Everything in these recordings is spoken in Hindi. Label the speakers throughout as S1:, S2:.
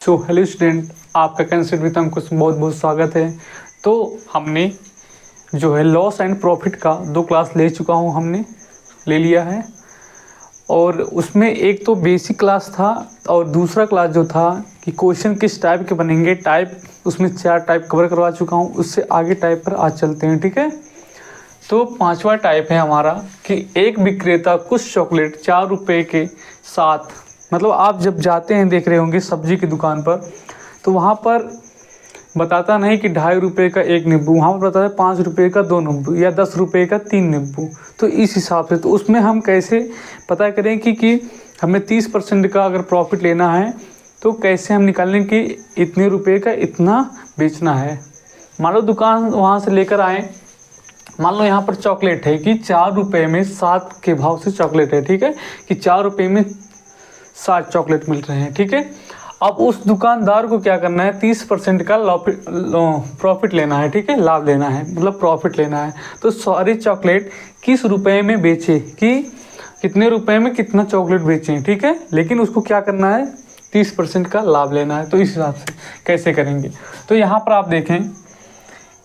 S1: हेलो स्टूडेंट, आपका कंसेप्ट विद हमको बहुत बहुत स्वागत है। तो हमने जो है लॉस एंड प्रॉफिट का 2 क्लास ले चुका हूँ, हमने ले लिया है। और उसमें एक तो बेसिक क्लास था और दूसरा क्लास जो था कि क्वेश्चन किस टाइप के बनेंगे, टाइप उसमें 4 टाइप कवर करवा चुका हूँ। उससे आगे टाइप पर आज चलते हैं, ठीक है। तो 5वां टाइप है हमारा कि एक विक्रेता कुछ चॉकलेट 4 रुपये के साथ, मतलब आप जब जाते हैं देख रहे होंगे सब्जी की दुकान पर, तो वहाँ पर बताता नहीं कि 2.5 रुपये का 1 नींबू, वहाँ पर बताता है 5 रुपये का 2 नींबू या 10 रुपये का 3 नींबू। तो इस हिसाब से तो उसमें हम कैसे पता करें कि हमें 30% का अगर प्रॉफिट लेना है तो कैसे हम निकालें कि इतने रुपये का इतना बेचना है। मान लो दुकान वहाँ से लेकर आए, मान लो यहाँ पर चॉकलेट है कि 4 रुपये में 7 के भाव से चॉकलेट है, ठीक है, कि 4 रुपये में 7 चॉकलेट मिल रहे हैं, ठीक है। अब उस दुकानदार को क्या करना है, 30% का प्रॉफिट लेना है, ठीक है, लाभ लेना है, मतलब प्रॉफिट लेना है। तो सारी चॉकलेट किस रुपए में बेचे, कि कितने रुपए में कितना चॉकलेट बेचें, ठीक है। लेकिन उसको क्या करना है, 30% का लाभ लेना है। तो इस हिसाब से कैसे करेंगे, तो यहाँ पर आप देखें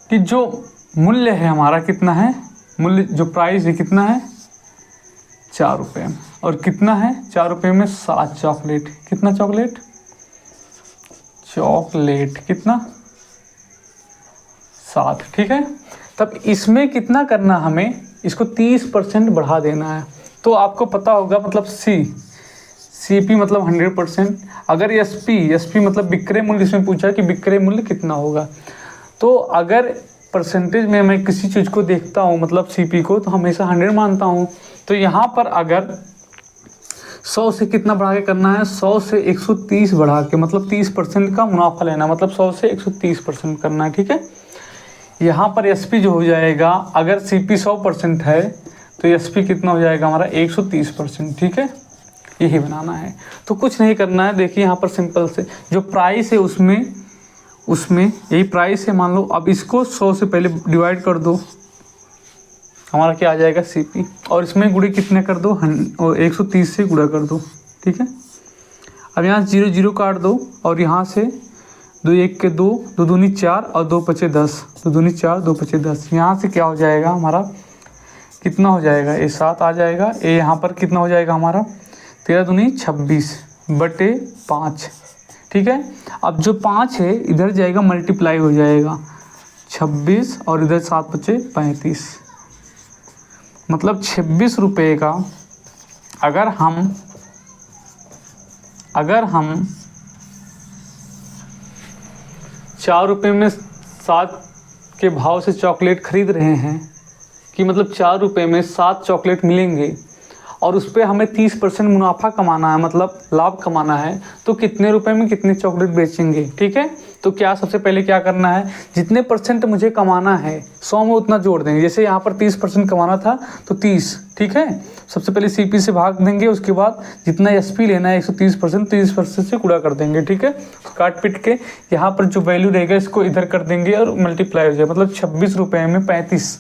S1: कि जो मूल्य है हमारा कितना है, मूल्य जो प्राइस है कितना है 4 रुपये, और कितना है 4 रुपये में 7 चॉकलेट, कितना चॉकलेट कितना 7, ठीक है। तब इसमें कितना करना, हमें इसको 30% बढ़ा देना है। तो आपको पता होगा, मतलब CP मतलब 100%, अगर SP मतलब विक्रय मूल्य, इसमें पूछा कि विक्रय मूल्य कितना होगा। तो अगर परसेंटेज में मैं किसी चीज़ को देखता हूँ, मतलब CP को, तो हमेशा 100 मानता हूँ। तो यहाँ पर अगर 100 से कितना बढ़ा के करना है, 100 से 130 बढ़ा के, मतलब 30% का मुनाफा लेना, मतलब 100 से 130% करना है, ठीक है। यहाँ पर SP जो हो जाएगा, अगर CP 100% है तो SP कितना हो जाएगा हमारा 130%, ठीक है। यही बनाना है, तो कुछ नहीं करना है। देखिए यहाँ पर सिंपल से जो प्राइस है उसमें यही प्राइस है, मान लो। अब इसको 100 से पहले डिवाइड कर दो, हमारा क्या आ जाएगा CP, और इसमें गुणे कितने कर दो, 130 से गुणा कर दो, ठीक है। अब यहाँ 0 0 काट दो, और यहाँ से 2 1 के 2, 2 दूनी 4 और 2 5 10, 2 दूनी 4 2 5 10। यहाँ से क्या हो जाएगा हमारा, कितना हो जाएगा, ये 7 आ जाएगा। ये यहाँ पर कितना हो जाएगा हमारा 13 दूनी 26 बटे 5, ठीक है। अब जो 5 है इधर जाएगा, मल्टीप्लाई हो जाएगा 26, और इधर 7 बचे 35, मतलब 26 रुपये का अगर हम 4 रुपये में 7 के भाव से चॉकलेट खरीद रहे हैं, कि मतलब 4 रुपये में 7 चॉकलेट मिलेंगे, और उस पर हमें 30% मुनाफा कमाना है, मतलब लाभ कमाना है, तो कितने रुपए में कितने चॉकलेट बेचेंगे, ठीक है। तो क्या सबसे पहले क्या करना है, जितने परसेंट मुझे कमाना है 100 में उतना जोड़ देंगे। जैसे यहाँ पर 30% कमाना था तो 30, ठीक है। सबसे पहले CP से भाग देंगे, उसके बाद जितना SP लेना है 130%, 30% से गुणा कर देंगे, ठीक है। काट पीट के यहाँ पर जो वैल्यू रहेगा इसको इधर कर देंगे और मल्टीप्लाई हो जाए, मतलब 26 रुपये में 35।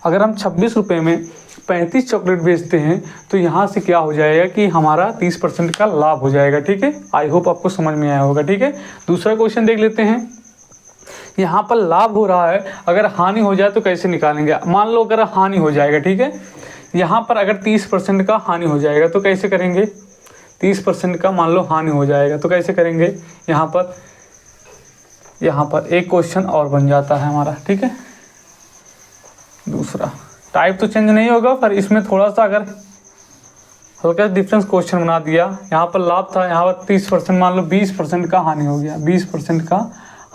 S1: अगर हम 26 रुपये में 35 चॉकलेट बेचते हैं तो यहाँ से क्या हो जाएगा कि हमारा 30% का लाभ हो जाएगा, ठीक है। आई होप आपको समझ में आया होगा, ठीक है। दूसरा क्वेश्चन देख लेते हैं। यहाँ पर लाभ हो रहा है, अगर हानि हो जाए तो कैसे निकालेंगे। मान लो अगर हानि हो जाएगा, ठीक है, यहाँ पर अगर 30% का हानि हो जाएगा तो कैसे करेंगे, 30% का मान लो हानि हो जाएगा तो कैसे करेंगे। यहाँ पर एक क्वेश्चन और बन जाता है हमारा, ठीक है। दूसरा टाइप तो चेंज नहीं होगा, पर इसमें थोड़ा सा अगर हल्का डिफरेंस क्वेश्चन बना दिया। यहाँ पर लाभ था, यहाँ पर 30%, मान लो 20% का हानि हो गया, 20% का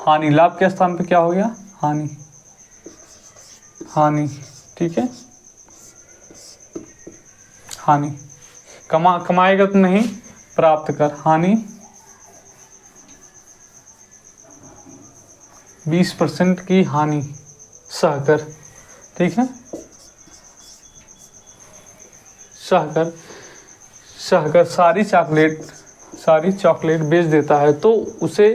S1: हानि, लाभ के स्थान पे क्या हो गया, हानि, ठीक है। हानि कमाएगा तो नहीं, प्राप्त कर, हानि 20% की हानि सहकर, ठीक है। सहकर सारी चॉकलेट बेच देता है, तो उसे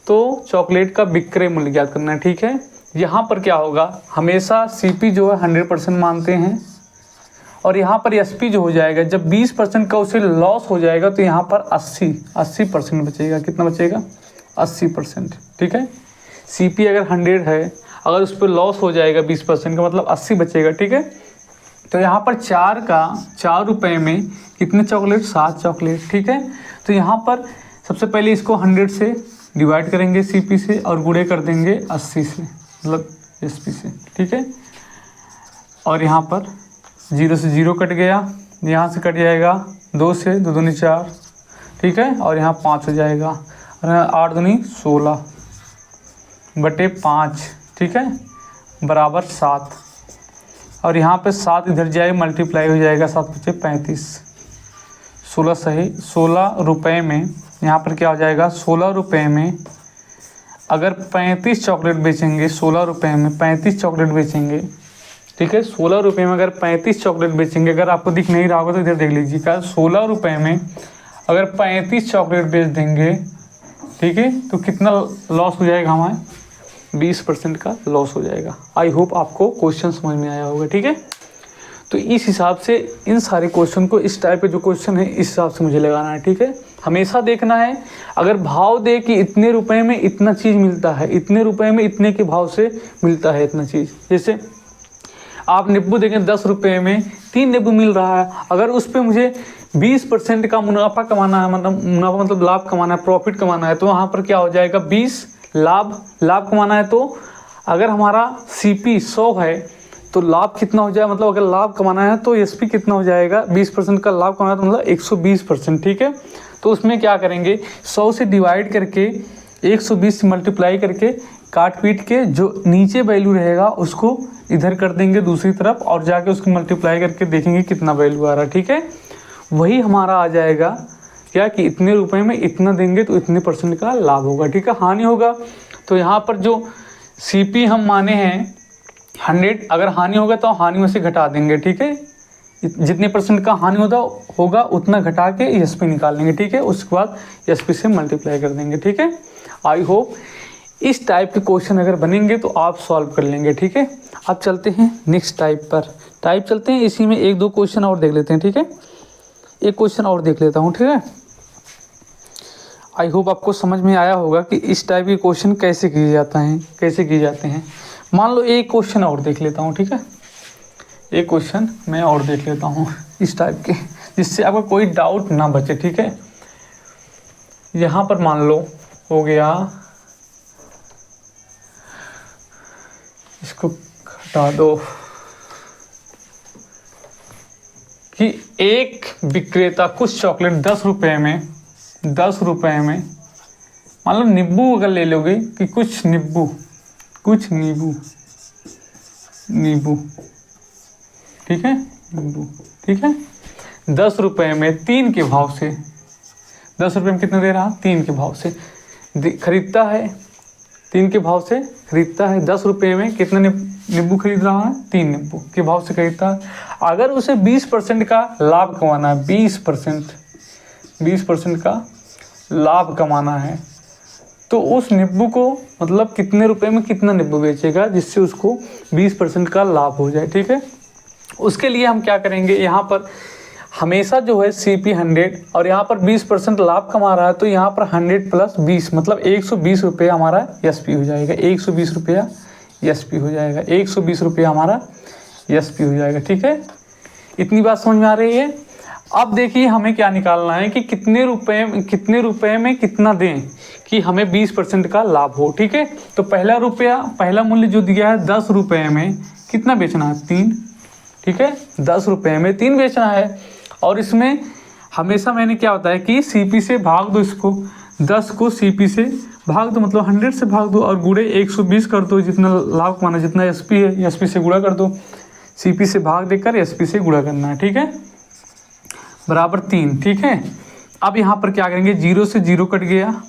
S1: चॉकलेट का विक्रय मूल्य ज्ञात करना है, ठीक है। यहाँ पर क्या होगा, हमेशा CP जो है 100% मानते हैं, और यहाँ पर एसपी जो हो जाएगा, जब 20% का उसे लॉस हो जाएगा तो यहाँ पर 80% बचेगा। कितना बचेगा? 80%। ठीक है, सीपी अगर 100 है, अगर उस पर लॉस हो जाएगा 20% का मतलब 80 बचेगा। ठीक है, तो यहाँ पर 4 रुपये में कितने चॉकलेट? 7 चॉकलेट। ठीक है, तो यहाँ पर सबसे पहले इसको 100 से डिवाइड करेंगे सीपी से और गुणे कर देंगे 80 से, मतलब एसपी से। ठीक है, और यहाँ पर 0 से 0 कट गया, यहाँ से कट जाएगा 2 से, 2 दूनी 4। ठीक है, और यहाँ 5 हो जाएगा, और 8 दूनी 16 बटे 5। ठीक है, बराबर 7, और यहाँ पे 7 इधर जाए मल्टीप्लाई हो जाएगा, 7 बचे 35, 16 सही। 16 रुपये में यहाँ पर क्या हो जाएगा? 16 रुपये में अगर 35 चॉकलेट बेचेंगे, 16 रुपये में 35 चॉकलेट बेचेंगे। ठीक है, 16 रुपये में अगर 35 चॉकलेट बेचेंगे, अगर आपको दिख नहीं रहा होगा तो इधर देख लीजिएगा, 16 रुपये में अगर 35 चॉकलेट बेच देंगे, ठीक है, तो कितना लॉस हो जाएगा हमारे? 20% का लॉस हो जाएगा। आई होप आपको क्वेश्चन समझ में आया होगा। ठीक है, तो इस हिसाब से इन सारे क्वेश्चन को, इस टाइप के जो क्वेश्चन है इस हिसाब से मुझे लगाना है। ठीक है, हमेशा देखना है, अगर भाव दे कि इतने रुपए में इतना चीज़ मिलता है, इतने रुपए में इतने के भाव से मिलता है इतना चीज़। जैसे आप नींबू देखें 10 रुपये में 3 नींबू मिल रहा है, अगर उस पर मुझे 20% का मुनाफा कमाना है, मतलब मुनाफा मतलब लाभ कमाना है, प्रॉफिट कमाना है, तो वहाँ पर क्या हो जाएगा? 20 लाभ कमाना है। तो अगर हमारा सीपी 100 है तो लाभ कितना हो जाएगा? मतलब अगर लाभ कमाना है तो एसपी कितना हो जाएगा? 20% का लाभ कमाना है तो मतलब 120%। ठीक है, तो उसमें क्या करेंगे? 100 से डिवाइड करके 120 से मल्टीप्लाई करके काट पीट के जो नीचे वैल्यू रहेगा उसको इधर कर देंगे दूसरी तरफ, और जाके उसको मल्टीप्लाई करके देखेंगे कितना वैल्यू आ रहा है। ठीक है, वही हमारा आ जाएगा क्या कि इतने रुपए में इतना देंगे तो इतने % का लाभ होगा। ठीक है, हानि होगा तो यहाँ पर जो सीपी हम माने हैं 100, अगर हानि होगा तो हानि में से घटा देंगे। ठीक है, जितने % का हानि होगा उतना घटा के एसपी निकाल लेंगे। ठीक है, उसके बाद एसपी से मल्टीप्लाई कर देंगे। ठीक है, आई होप इस टाइप के क्वेश्चन अगर बनेंगे तो आप सॉल्व कर लेंगे। ठीक है, अब चलते हैं नेक्स्ट टाइप चलते हैं। इसी में 1-2 क्वेश्चन और देख लेते हैं। ठीक है, एक क्वेश्चन और देख लेता हूँ। ठीक है, आई होप आपको समझ में आया होगा कि इस टाइप के क्वेश्चन कैसे किए जाते हैं। मान लो एक क्वेश्चन और देख लेता हूँ। ठीक है, एक क्वेश्चन मैं और देख लेता हूँ इस टाइप के, जिससे आपको कोई डाउट ना बचे। ठीक है, यहाँ पर मान लो हो गया, इसको हटा दो, कि एक विक्रेता कुछ चॉकलेट 10 रुपये में मान लो नींबू अगर ले लोगे कि कुछ नींबू ठीक है, नींबू, ठीक है, 10 रुपये में 3 के भाव से, 10 रुपये में कितना दे रहा? 3 के भाव से खरीदता है, 3 के भाव से खरीदता है। 10 रुपये में कितना नींबू खरीद रहा है? 3 नींबू के भाव से खरीदता है। अगर उसे 20% का लाभ कमाना है, 20% का लाभ कमाना है, तो उस नींबू को मतलब कितने रुपए में कितना नींबू बेचेगा जिससे उसको 20% का लाभ हो जाए। ठीक है, उसके लिए हम क्या करेंगे? यहाँ पर हमेशा जो है CP 100 और यहाँ पर 20% लाभ कमा रहा है, तो यहाँ पर 100 + 20 मतलब 120 रुपये हमारा एसपी हो जाएगा। 120 रुपया एसपी हो जाएगा, 120 रुपया हमारा एसपी हो जाएगा। ठीक है, इतनी बात समझ में आ रही है? अब देखिए हमें क्या निकालना है कि कितने रुपए में कितना दें कि हमें 20% का लाभ हो। ठीक है, तो पहला मूल्य जो दिया है 10 रुपये में कितना बेचना है? 3। ठीक है, 10 रुपये में 3 बेचना है, और इसमें हमेशा मैंने क्या बताया कि सीपी से भाग दो, इसको 10 को सीपी से भाग दो, मतलब 100 से भाग दो और गुणे 120 कर दो, जितना लाभ कमाना, जितना एसपी है एसपी से गुणा कर दो। सीपी से भाग देकर एसपी से गुणा करना है। ठीक है, बराबर 3। ठीक है, अब यहाँ पर क्या करेंगे? 0 से 0 कट गया,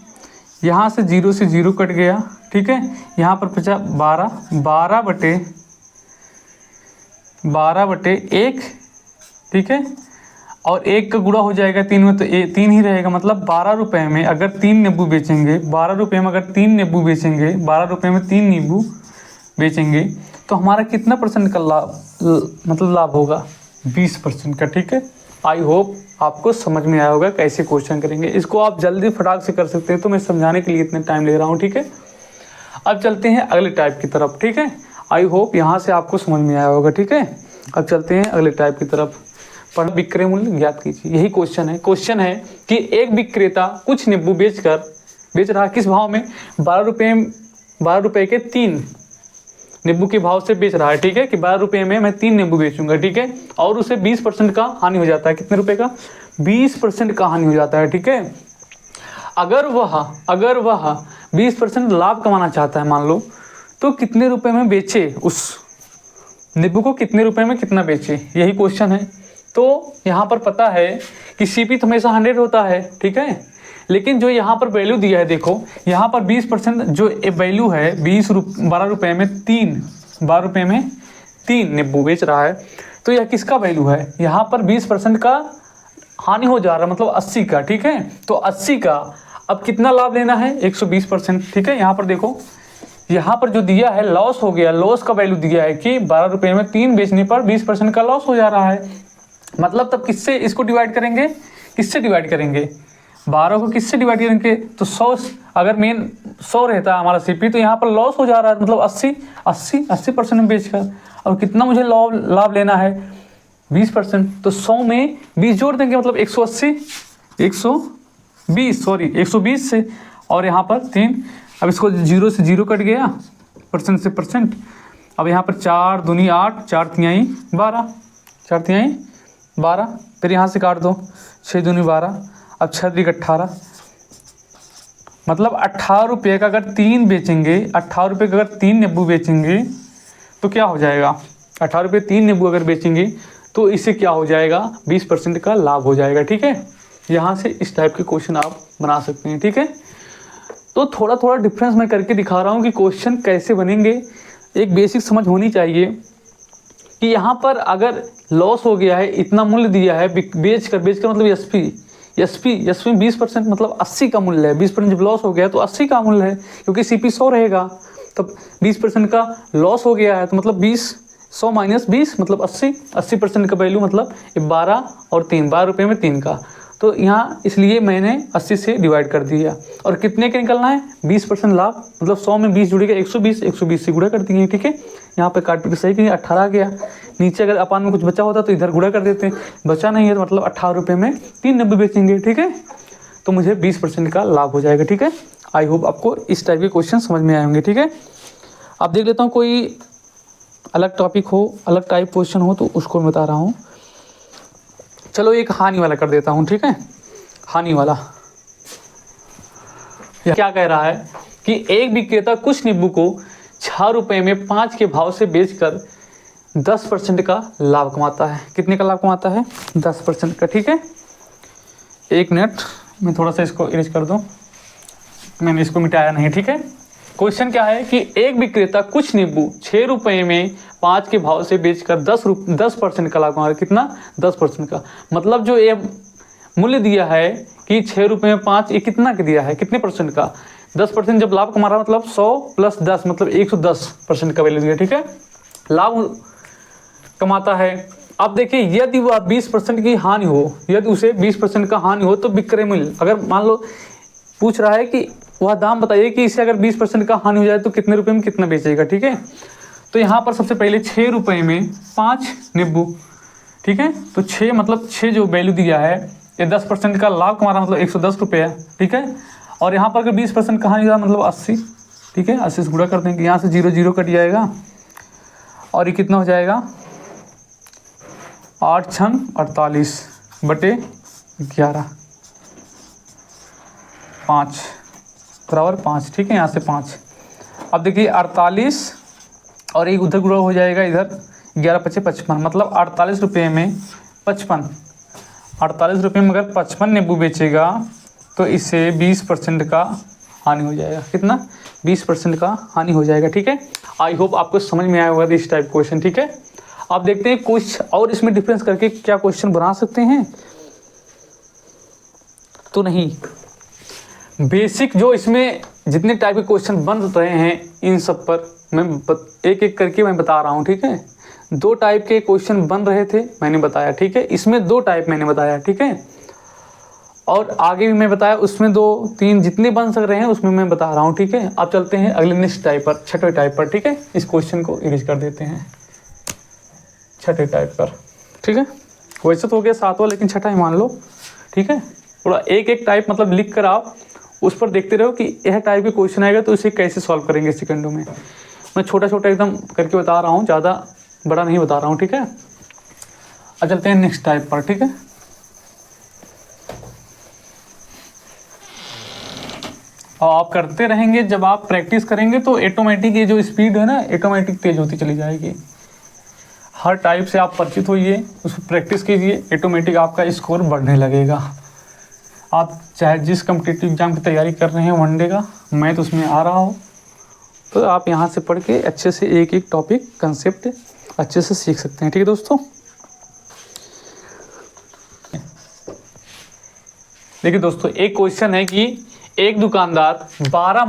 S1: यहाँ से 0 से 0 कट गया। ठीक है, यहाँ पर बचा 12 बटे 1। ठीक है, और 1 का गुणा हो जाएगा 3 में, तो 3 ही रहेगा। मतलब 12 रुपये में अगर 3 नींबू बेचेंगे, 12 रुपये में अगर 3 नींबू बेचेंगे, 12 रुपये में 3 नींबू बेचेंगे, तो हमारा कितना % का लाभ होगा? 20% का। ठीक है, आई होप आपको समझ में आया होगा कैसे क्वेश्चन करेंगे। इसको आप जल्दी फटाक से कर सकते हैं, तो मैं समझाने के लिए इतना टाइम ले रहा हूँ। ठीक है, अब चलते हैं अगले टाइप की तरफ। ठीक है, आई होप यहाँ से आपको समझ में आया होगा। ठीक है, अब चलते हैं अगले टाइप की तरफ। पर विक्रय मूल्य ज्ञात कीजिए, यही क्वेश्चन है। क्वेश्चन है कि एक विक्रेता कुछ नींबू बेच रहा है किस भाव में? 12 रुपये के 3 नींबू के भाव से बेच रहा है। ठीक है, कि 12 रुपये में मैं 3 नींबू बेचूंगा। ठीक है, और उसे 20% का हानि हो जाता है। कितने रुपए का? 20% का हानि हो जाता है। ठीक है, अगर वह 20% लाभ कमाना चाहता है मान लो, तो कितने रुपए में बेचे? उस नींबू को कितने रुपए में कितना बेचे, यही क्वेश्चन है। तो यहाँ पर पता है कि सीपी तो हमेशा 100 होता है। ठीक है, लेकिन जो यहाँ पर वैल्यू दिया है, देखो यहाँ पर 20% जो वैल्यू है 12 रुपये में 3 नींबू बेच रहा है, तो यह किसका वैल्यू है? यहाँ पर 20% का हानि हो जा रहा है, मतलब 80 का। ठीक है, तो 80 का अब कितना लाभ लेना है? 120%। ठीक है, यहाँ पर देखो, यहाँ पर जो दिया है लॉस हो गया, लॉस का वैल्यू दिया है कि 12 रुपये में 3 बेचने पर 20% का लॉस हो जा रहा है। मतलब तब किससे इसको डिवाइड करेंगे? किससे डिवाइड करेंगे? 12 को किससे डिवाइड करेंगे? तो 100, अगर मेन 100 रहता है हमारा सीपी, तो यहाँ पर लॉस हो जा रहा है, मतलब 80% में बेचकर। और कितना मुझे लाभ लेना है? 20%। तो 100 में 20 जोड़ देंगे, मतलब 120 से, और यहाँ पर 3। अब इसको 0 से 0 कट गया, परसेंट से परसेंट। अब यहाँ पर 4 दूनी 8, 4 तिहाई 12, फिर यहाँ से काट दो, 6 दूनी 12, अब 6 3 18, मतलब 18 रुपये का अगर 3 बेचेंगे, 18 रुपये का अगर 3 नींबू बेचेंगे तो क्या हो जाएगा? 18 रुपये 3 नींबू अगर बेचेंगे तो इससे क्या हो जाएगा? 20% का लाभ हो जाएगा। ठीक है, यहाँ से इस टाइप के क्वेश्चन आप बना सकते हैं। ठीक है, तो थोड़ा थोड़ा डिफरेंस मैं करके दिखा रहा हूँ कि क्वेश्चन कैसे बनेंगे। एक बेसिक समझ होनी चाहिए कि यहाँ पर अगर लॉस हो गया है, इतना मूल्य दिया है, बेच कर मतलब एस पी 20%, मतलब 80 का मूल्य है। 20% जब लॉस हो गया तो 80 का मूल्य है, क्योंकि सीपी 100 रहेगा, तब 20% का लॉस हो गया है, तो मतलब 100 माइनस 20 मतलब 80% का वैल्यू, मतलब 12 और 3, 12 रुपये में 3 का। तो यहाँ इसलिए मैंने 80 से डिवाइड कर दिया। और कितने का निकलना है? 20% लाभ, मतलब 100 में 20 जुड़ेगा, 120 से गुणा कर दिए। ठीक है, यहाँ पे काट के सही कि 18 आ गया। नीचे अगर अपान में कुछ बचा होता तो इधर गुणा कर देते हैं, बचा नहीं है तो मतलब 18 रुपये में 3 नींबू बेचेंगे। ठीक है, तो मुझे 20% का लाभ हो जाएगा। ठीक है, आई होप आपको इस टाइप के क्वेश्चन समझ में आए होंगे। ठीक है, अब देख लेता हूँ कोई अलग टॉपिक हो, अलग टाइप क्वेश्चन हो तो उसको मैं बता रहा हूँ। चलो एक हानि वाला कर देता हूँ। ठीक है, हानि वाला क्या कह रहा है कि एक विक्रेता कुछ नींबू को 6 रुपये में 5 के भाव से बेचकर 10% का लाभ कमाता है। कितने का लाभ कमाता है? 10% का। ठीक है, एक मिनट मैं थोड़ा सा इसको इरेज कर दूं, मैंने इसको मिटाया नहीं। ठीक है, क्वेश्चन क्या है कि एक विक्रेता कुछ नींबू 6 रुपये में 5 के भाव से बेचकर 10% का लाभ कमा रहा है। कितना? 10% का। मतलब जो ये मूल्य दिया है कि 6 रुपये में 5, ये कितना का दिया है? कितने परसेंट का? 10% जब लाभ कमा रहा है, मतलब 100 प्लस 10 मतलब 110% का वैल्यू दिया। ठीक है, लाभ कमाता है। अब देखिए, यदि वह 20% की हानि हो, यदि उसे 20% का हानि हो तो विक्रय मूल्य, अगर मान लो पूछ रहा है कि वह दाम बताइए कि इसे अगर 20% का हानि हो जाए तो कितने रुपए में कितना बेचेगा। ठीक है, तो यहाँ पर सबसे पहले 6 रुपये में 5 नींबू। ठीक है, तो 6 मतलब 6 जो वैल्यू दिया है, ये 10% का लाभ कमा रहा मतलब 110 रुपये है। ठीक है, और यहाँ पर अगर 20% का हानि हो मतलब 80। ठीक है, 80 से गुणा कर देंगे, यहाँ से 0 0 कट जाएगा, और ये कितना हो जाएगा? 8 छन 48 बटे 11, 5 बराबर 5। ठीक है, यहाँ से 5। अब देखिए 48 और एक उधर गुणा हो जाएगा, इधर 11 5 55, मतलब 48 रुपये में 55। 48 रुपये में अगर 55 नींबू बेचेगा तो इससे 20% का हानि हो जाएगा। कितना? 20% का हानि हो जाएगा। ठीक है, आई होप आपको समझ में आया होगा इस टाइप क्वेश्चन। ठीक है, आप देखते हैं कुछ और इसमें डिफरेंस करके क्या क्वेश्चन बना सकते हैं। तो नहीं, बेसिक जो इसमें जितने टाइप के क्वेश्चन बन रहे हैं इन सब पर मैं एक एक करके मैं बता रहा हूँ। ठीक है, दो टाइप के क्वेश्चन बन रहे थे मैंने बताया, ठीक है। इसमें दो टाइप मैंने बताया, ठीक है। और आगे भी मैं बताया, उसमें 2-3 जितने बन सक रहे हैं उसमें मैं बता रहा हूँ, ठीक है। अब चलते हैं अगले नेक्स्ट टाइप पर, छठे टाइप पर, ठीक है। इस क्वेश्चन को इरेज कर देते हैं छठे टाइप पर, ठीक है। वैसे तो हो गया 7वां, लेकिन छठा ही मान लो, ठीक है। थोड़ा एक एक टाइप मतलब लिख कर आप उस पर देखते रहो कि यह टाइप के क्वेश्चन आएगा तो इसे कैसे सॉल्व करेंगे सेकंडों में। मैं छोटा छोटा एकदम करके बता रहा हूँ, ज़्यादा बड़ा नहीं बता रहा हूँ, ठीक है। अब चलते हैं नेक्स्ट टाइप पर, ठीक है। और आप करते रहेंगे, जब आप प्रैक्टिस करेंगे तो ऑटोमेटिक ये जो स्पीड है ना, ऑटोमेटिक तेज होती चली जाएगी। हर टाइप से आप परिचित होइए, उसको प्रैक्टिस कीजिए, ऑटोमेटिक आपका स्कोर बढ़ने लगेगा। आप चाहे जिस कम्पिटिटिव एग्जाम की तैयारी कर रहे हैं, वनडे का मैथ उसमें आ रहा हो, तो आप यहाँ से पढ़ के अच्छे से एक एक टॉपिक कंसेप्ट अच्छे से सीख सकते हैं, ठीक है दोस्तों। देखिए दोस्तों, एक क्वेश्चन है कि एक दुकानदार 12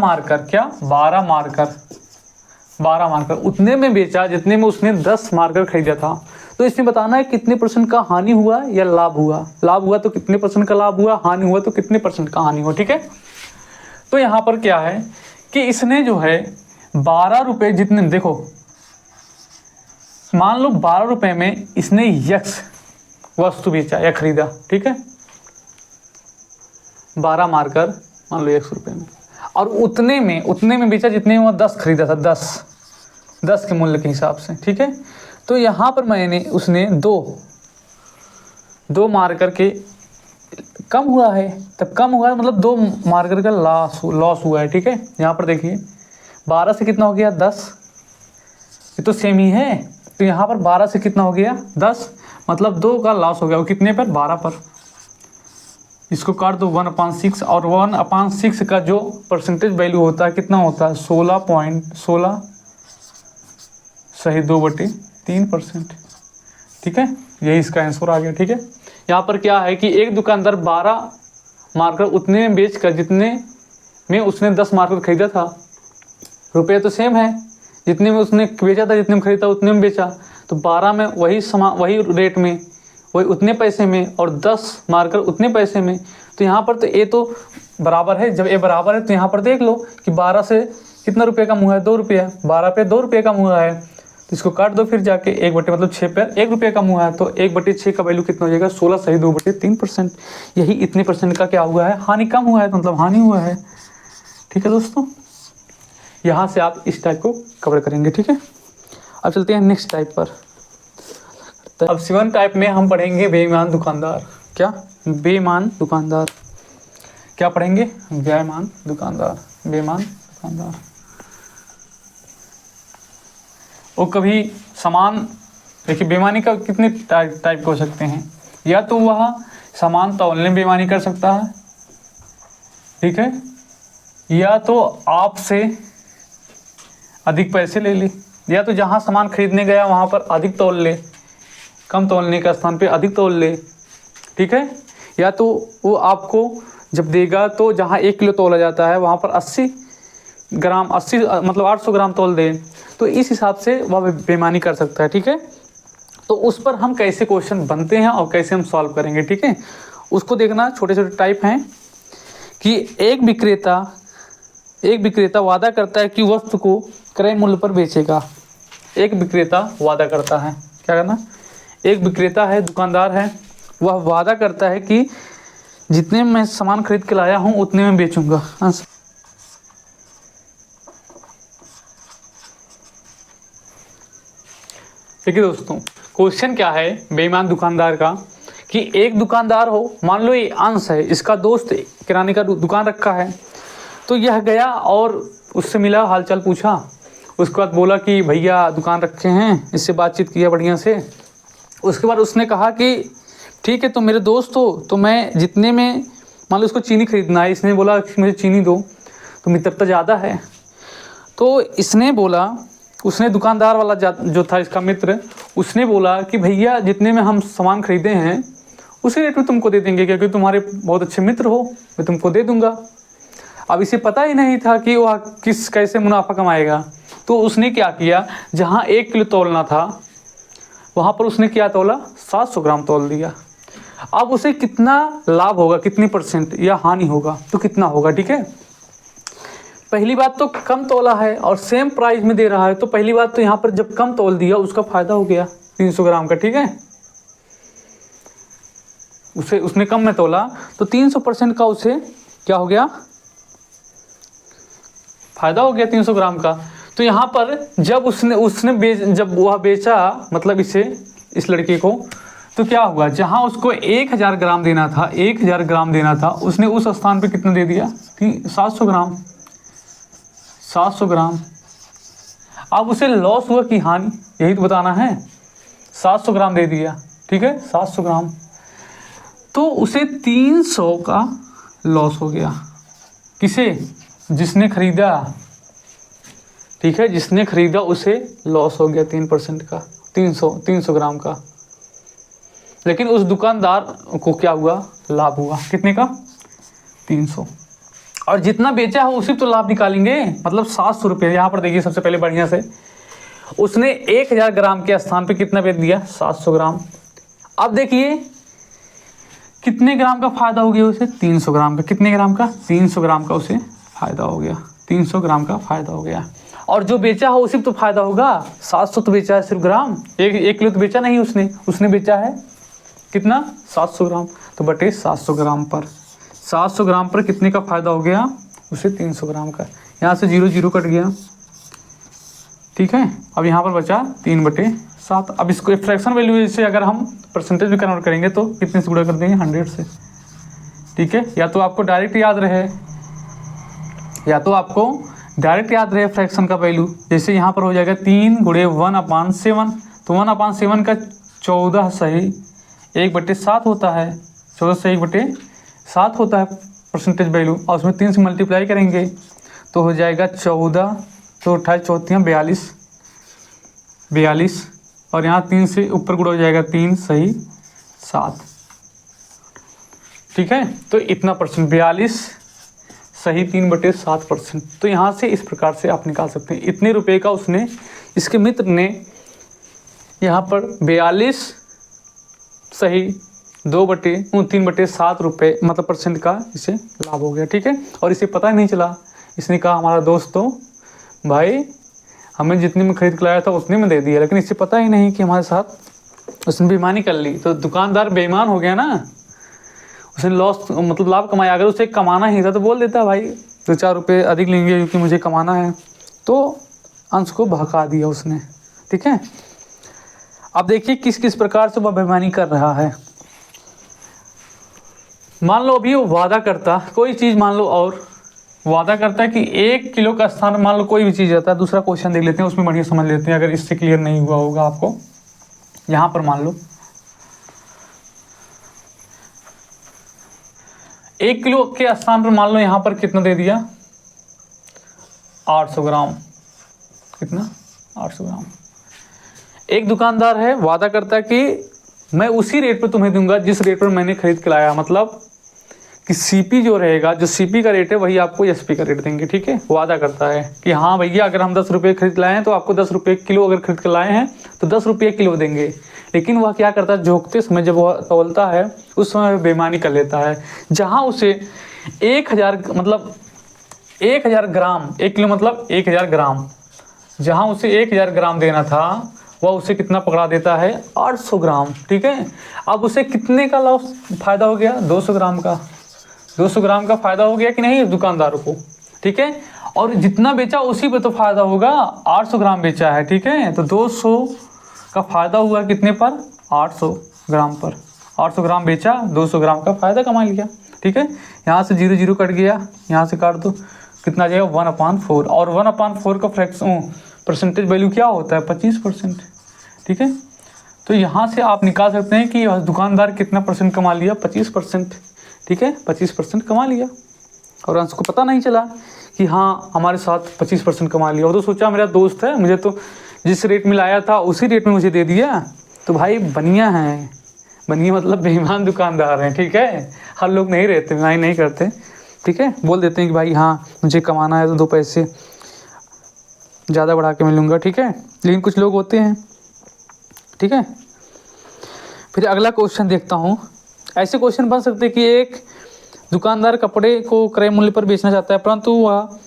S1: मार्कर उतने में बेचा जितने में उसने 10 मार्कर खरीदा था। तो इसमें बताना है कितने परसेंट का हानि हुआ या लाभ हुआ। लाभ हुआ तो कितने परसेंट का लाभ हुआ, हानि हुआ तो कितने परसेंट का हानि हुआ, ठीक है। तो यहाँ पर क्या है कि इसने जो है 12 रुपये जितने, देखो मान लो 12 रुपये में इसने यक्स वस्तु बेचा या खरीदा, ठीक है। 12 मार्कर मान लो 100 रुपये में, और उतने में बेचा जितने में वो 10 खरीदा था, 10 के मूल्य के हिसाब से, ठीक है। तो यहाँ पर उसने दो मार्कर के कम हुआ है, तब कम हुआ है मतलब 2 मार्कर का लॉस हुआ है, ठीक है। यहाँ पर देखिए 12 से कितना हो गया 10, ये तो सेम ही है। तो यहाँ पर 12 से कितना हो गया 10, मतलब 2 का लॉस हो गया। वो कितने पर, 12 पर। इसको काट दो 1/6, और 1/6 का जो परसेंटेज वैल्यू होता है कितना होता है, 16.16 सही 2/3%, ठीक है। यही इसका आंसर आ गया, ठीक है। यहाँ पर क्या है कि एक दुकानदार 12 मार्कर उतने में बेच कर जितने में उसने 10 मार्कर खरीदा था, रुपये तो सेम है, जितने में उसने बेचा था जितने में खरीदा उतने में बेचा, तो 12 में वही रेट में, वही उतने पैसे में, और 10 मार्कर उतने पैसे में। तो यहाँ पर तो ये तो बराबर है। जब ये बराबर है तो यहाँ पर देख लो कि 12 से कितना रुपये कम हुआ है, 2 रुपये। 12 पे 2 रुपये कम हुआ है, तो इसको काट दो फिर जाके 1/, मतलब 6 पर 1 रुपये कम हुआ है, तो 1/6 का वैल्यू कितना हो जाएगा, 16 सही 2/3%। यही इतने परसेंट का क्या हुआ है, हानि कम हुआ है, तो मतलब हानि हुआ है, ठीक है दोस्तों। यहाँ से आप इस टाइप को कवर करेंगे, ठीक है। अब चलते हैं नेक्स्ट टाइप पर। अब 7 टाइप में हम पढ़ेंगे बेईमान दुकानदार। क्या, बेईमान दुकानदार। क्या पढ़ेंगे, बेईमान दुकानदार। वो कभी सामान, देखिए बेईमानी का कितने टाइप हो सकते हैं। या तो वह सामान तौलने में बेईमानी कर सकता है, ठीक है, या तो आपसे अधिक पैसे ले ले, या तो जहाँ सामान खरीदने गया वहाँ पर अधिक तौल ले, कम तौलने का स्थान पे अधिक तौल ले, ठीक है। या तो वो आपको जब देगा तो जहाँ 1 किलो तौला जाता है वहाँ पर 80 मतलब 800 ग्राम तौल दे, तो इस हिसाब से वह बेईमानी कर सकता है, ठीक है। तो उस पर हम कैसे क्वेश्चन बनते हैं और कैसे हम सॉल्व करेंगे, ठीक है, उसको देखना। छोटे छोटे टाइप हैं कि एक विक्रेता वादा करता है कि वस्तु को क्रय मूल्य पर बेचेगा। एक विक्रेता वादा करता है, क्या करना, एक विक्रेता है, दुकानदार है, वह वादा करता है कि जितने में मैं सामान खरीद के लाया हूँ उतने में बेचूंगा। देखिए दोस्तों, क्वेश्चन क्या है बेईमान दुकानदार का, कि एक दुकानदार हो, मान लो ये अंश है, इसका दोस्त किराने का दुकान रखा है, तो यह गया और उससे मिला, हालचाल पूछा, उसके बाद बोला कि भैया दुकान रखे हैं, इससे बातचीत किया बढ़िया से। उसके बाद उसने कहा कि ठीक है तुम मेरे दोस्त हो, तो मैं जितने में, मान लो उसको चीनी खरीदना है, इसने बोला कि मुझे चीनी दो, तो मित्रता ज़्यादा है, तो इसने बोला, उसने दुकानदार वाला जो था इसका मित्र, उसने बोला कि भैया जितने में हम सामान खरीदे हैं उसी रेट में तुमको दे देंगे, क्योंकि तुम्हारे बहुत अच्छे मित्र हो, मैं तुमको दे दूंगा। अब इसे पता ही नहीं था कि वह कैसे मुनाफा कमाएगा, तो उसने क्या किया, जहाँ 1 किलो तौलना था वहाँ पर उसने क्या तोला, 700 ग्राम तोल दिया। अब उसे कितना लाभ होगा, कितनी % या हानि होगा, तो कितना होगा, ठीक है। पहली बात तो कम तोला है और सेम प्राइस में दे रहा है, तो पहली बात तो यहाँ पर जब कम तोल दिया उसका फायदा हो गया 300 ग्राम का, ठीक है। उसने कम में तोला तो 300% का उसे क्या हो गया, फायदा हो गया 300 ग्राम का। तो यहाँ पर जब जब वह बेचा, मतलब इस लड़के को, तो क्या हुआ, जहाँ उसको 1000 ग्राम देना था, 1000 ग्राम देना था, उसने उस स्थान पे कितना दे दिया, 700 ग्राम, 700 ग्राम। अब उसे लॉस हुआ कि हानि, यही तो बताना है। 700 ग्राम दे दिया, ठीक है, 700 ग्राम, तो उसे 300 का लॉस हो गया। किसे, जिसने खरीदा, ठीक है, जिसने खरीदा उसे लॉस हो गया 3% का, 300 ग्राम का। लेकिन उस दुकानदार को क्या हुआ, लाभ हुआ, कितने का, 300। और जितना बेचा हो उसी तो लाभ निकालेंगे, मतलब 700 रुपये। यहाँ पर देखिए सबसे पहले बढ़िया से, उसने 1000 ग्राम के स्थान पे कितना बेच दिया, 700 ग्राम। अब देखिए कितने ग्राम का फायदा हो गया उसे, 300 ग्राम का। कितने ग्राम का, 300 ग्राम का उसे फायदा हो गया, 300 ग्राम का फायदा हो गया। और जो बेचा हो उसी तो फायदा होगा, 700 तो बेचा है सिर्फ ग्राम, 1 किलो तो बेचा नहीं उसने बेचा है कितना, 700 ग्राम, तो बटे 700 ग्राम पर, 700 ग्राम पर कितने का फायदा हो गया उसे, 300 ग्राम का। यहाँ से 0 0 कट गया, ठीक है। अब यहाँ पर बचा 3/7। अब इसको फ्रैक्शन वैल्यू से अगर हम परसेंटेज में कन्वर्ट करेंगे तो कितने से गुणा कर देंगे, 100 से, ठीक है। या तो आपको डायरेक्ट याद रहे फ्रैक्शन का वैल्यू, जैसे यहाँ पर हो जाएगा 3 × 1/7, तो 1/7 का 14 सही 1/7 होता है, 14 से 1/7 होता है परसेंटेज वैल्यू, और उसमें 3 से मल्टीप्लाई करेंगे तो हो जाएगा 14, तो 28 चौथियाँ 42, और यहाँ 3 से ऊपर गुणा हो जाएगा 3 सही 7, ठीक है। तो इतना परसेंट, 42 सही 3/7%। तो यहाँ से इस प्रकार से आप निकाल सकते हैं, इतने रुपए का उसने, इसके मित्र ने यहाँ पर 42 सही 3/7 रुपये मतलब % का इसे लाभ हो गया, ठीक है। और इसे पता ही नहीं चला, इसने कहा हमारा दोस्त तो भाई हमें जितने में खरीद के लाया था उतने में दे दिया, लेकिन इसे पता ही नहीं कि हमारे साथ उसने बेईमानी कर ली। तो दुकानदार बेईमान हो गया ना, उसने लॉस मतलब लाभ कमाया। अगर उसे कमाना ही था तो बोल देता भाई 2-4 रुपये अधिक लेंगे क्योंकि मुझे कमाना है, तो अंश को बहका दिया उसने, ठीक है। अब देखिए किस किस प्रकार से वह बेईमानी कर रहा है। मान लो अभी वो वादा करता कोई चीज़, मान लो और वादा करता है कि 1 किलो का स्थान, मान लो कोई भी चीज़ रहता है। दूसरा क्वेश्चन देख लेते हैं, उसमें बढ़िया समझ लेते हैं, अगर इससे क्लियर नहीं हुआ होगा आपको। यहाँ पर मान लो 1 किलो के स्थान पर मान लो यहाँ पर कितना दे दिया, 800 ग्राम। कितना, 800 ग्राम। एक दुकानदार है, वादा करता है कि मैं उसी रेट पर तुम्हें दूंगा जिस रेट पर मैंने खरीद के लाया, मतलब कि सीपी जो रहेगा, जो सीपी का रेट है वही आपको एसपी का रेट देंगे, ठीक है। वादा करता है कि हाँ भैया अगर हम 10 रुपये खरीद लाए हैं तो आपको 10 रुपये किलो, अगर खरीद के लाए हैं तो 10 रुपये किलो देंगे। लेकिन वह क्या करता है, जोखते समय जब वह तौलता है उस समय बेईमानी कर लेता है। जहाँ उसे 1000 मतलब 1000 ग्राम, 1 किलो मतलब 1000 ग्राम, जहाँ उसे 1000 ग्राम देना था वह उसे कितना पकड़ा देता है, 800 ग्राम, ठीक है। अब उसे कितने का लॉस फायदा हो गया, 200 ग्राम का। 200 ग्राम का फायदा हो गया कि नहीं दुकानदार को, ठीक है। और जितना बेचा उसी पे तो फायदा होगा, 800 ग्राम बेचा है, ठीक है। तो 200 का फायदा हुआ कितने पर, 800 ग्राम पर। 800 ग्राम बेचा, 200 ग्राम का फायदा कमा लिया, ठीक है। यहाँ से 0 0 कट गया, यहाँ से काट दो, कितना आ जाएगा 1/4। और 1/4 का फ्रैक्शन परसेंटेज वैल्यू क्या होता है, 25%, ठीक है। तो यहाँ से आप निकाल सकते हैं कि दुकानदार कितना % कमा लिया, 25%, ठीक है। 25% कमा लिया और अंश को पता नहीं चला कि हाँ हमारे साथ 25% कमा लिया। और तो सोचा मेरा दोस्त है, मुझे तो जिस रेट में लाया था उसी रेट में मुझे दे दिया, तो भाई बनिया हैं, बनिया मतलब बेईमान दुकानदार हैं, ठीक है। हर लोग नहीं रहते, बेईमानी नहीं करते, ठीक है। बोल देते हैं कि भाई हाँ मुझे कमाना है तो 2 पैसे ज़्यादा बढ़ा के मैं लूँगा, ठीक है। लेकिन कुछ लोग होते हैं ठीक है। फिर अगला क्वेश्चन देखता हूँ। ऐसे क्वेश्चन बन सकते हैं कि एक दुकानदार कपड़े को क्रय मूल्य पर बेचना चाहता है, परंतु वह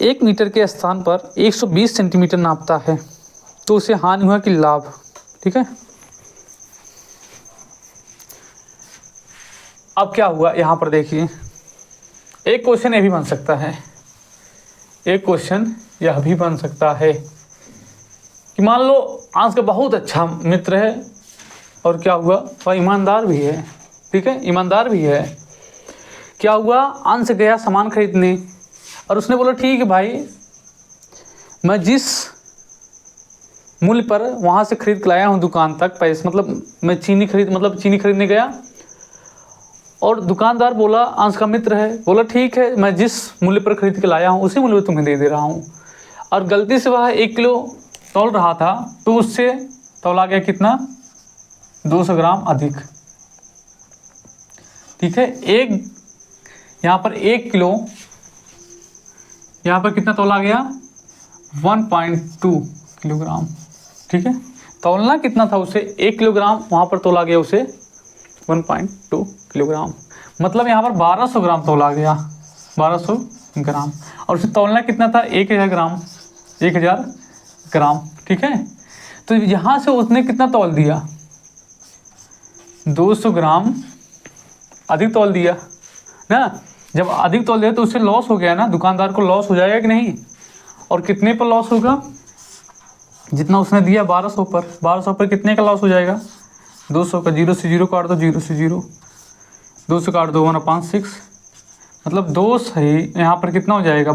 S1: 1 मीटर के स्थान पर 120 सेंटीमीटर नापता है, तो उसे हानि हुआ कि लाभ। ठीक है। अब क्या हुआ यहाँ पर देखिए, एक क्वेश्चन ये भी बन सकता है, एक क्वेश्चन यह भी बन सकता है कि मान लो अंश का बहुत अच्छा मित्र है और क्या हुआ, वह ईमानदार भी है। ठीक है, ईमानदार भी है। क्या हुआ, अंश गया सामान खरीदने और उसने बोला ठीक है भाई, मैं जिस मूल्य पर वहाँ से खरीद के लाया हूँ दुकान तक, पैसे मतलब मैं चीनी खरीदने गया और दुकानदार बोला, अंश का मित्र है, बोला ठीक है, मैं जिस मूल्य पर खरीद के लाया हूँ उसी मूल्य पर तुम्हें दे रहा हूँ। और गलती से वह 1 किलो तौल रहा था तो उससे तौला गया कितना, 200 ग्राम अधिक। ठीक है, यहाँ पर 1 किलो, यहाँ पर कितना तौला गया, 1.2 किलोग्राम। ठीक है, तौलना कितना था उसे, 1 किलोग्राम, वहाँ पर तौला गया उसे 1.2 किलोग्राम, मतलब यहाँ पर 1200 ग्राम तौला गया, 1200 ग्राम। और उसे तौलना कितना था, 1000 ग्राम, 1000 ग्राम। ठीक है, तो यहाँ से उसने कितना तौल दिया, 200 ग्राम अधिक तौल दिया ना। जब अधिक तौल दिया तो उससे लॉस हो गया ना, दुकानदार को लॉस हो जाएगा कि नहीं। और कितने पर लॉस होगा, जितना उसने दिया 1200 पर, 1200 पर कितने का लॉस हो जाएगा, 200 का। 0 से 0 काट दो, 0 से 0, 2 से काट दो, 1/6, मतलब 2 सही, यहाँ पर कितना हो जाएगा,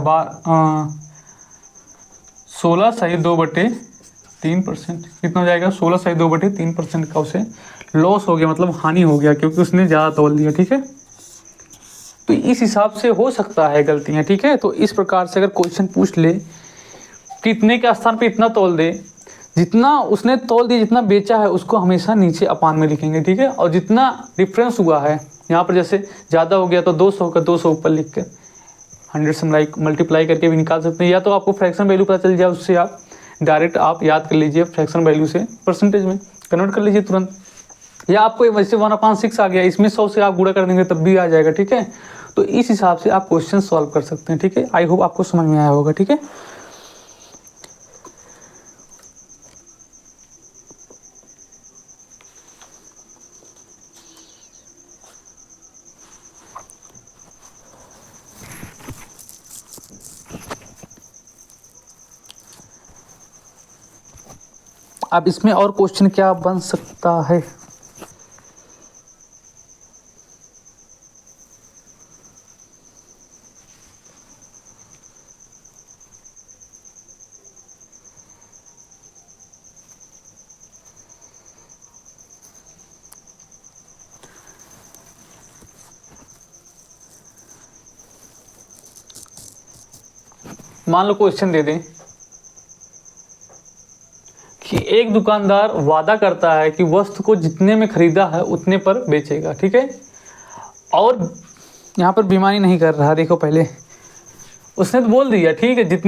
S1: 16 सही 2/3%। कितना हो जाएगा, 16 सही 2/3% का उसे लॉस हो गया, मतलब हानि हो गया, क्योंकि उसने ज़्यादा तौल दिया। ठीक है, तो इस हिसाब से हो सकता है गलतियाँ। ठीक है, तो इस प्रकार से अगर क्वेश्चन पूछ ले कि इतने के स्थान पे इतना तौल दे, जितना उसने तौल दिया, जितना बेचा है उसको हमेशा नीचे अपान में लिखेंगे। ठीक है, और जितना डिफरेंस हुआ है यहाँ पर, जैसे ज़्यादा हो गया तो 200 का 200 ऊपर लिख के 100 से मल्टीप्लाई करके भी निकाल सकते हैं, या तो आपको फ्रैक्शन वैल्यू पता चल जाए, उससे आप डायरेक्ट आप याद कर लीजिए, फ्रैक्शन वैल्यू से परसेंटेज में कन्वर्ट कर लीजिए तुरंत। या आपको वैसे 1/6 आ गया, इसमें 100 से आप गुणा कर देंगे तब भी आ जाएगा। ठीक है, तो इस हिसाब से आप क्वेश्चन सॉल्व कर सकते हैं। ठीक है, आई होप आपको समझ में आया होगा। ठीक है, अब इसमें और क्वेश्चन क्या बन सकता है, मान लो क्वेश्चन दे दें कि एक दुकानदार वादा करता है कि वस्तु को जितने में खरीदा है उतने पर बेचेगा। ठीक है, और यहाँ पर बेईमानी नहीं कर रहा, देखो पहले उसने तो बोल दिया ठीक है, जितने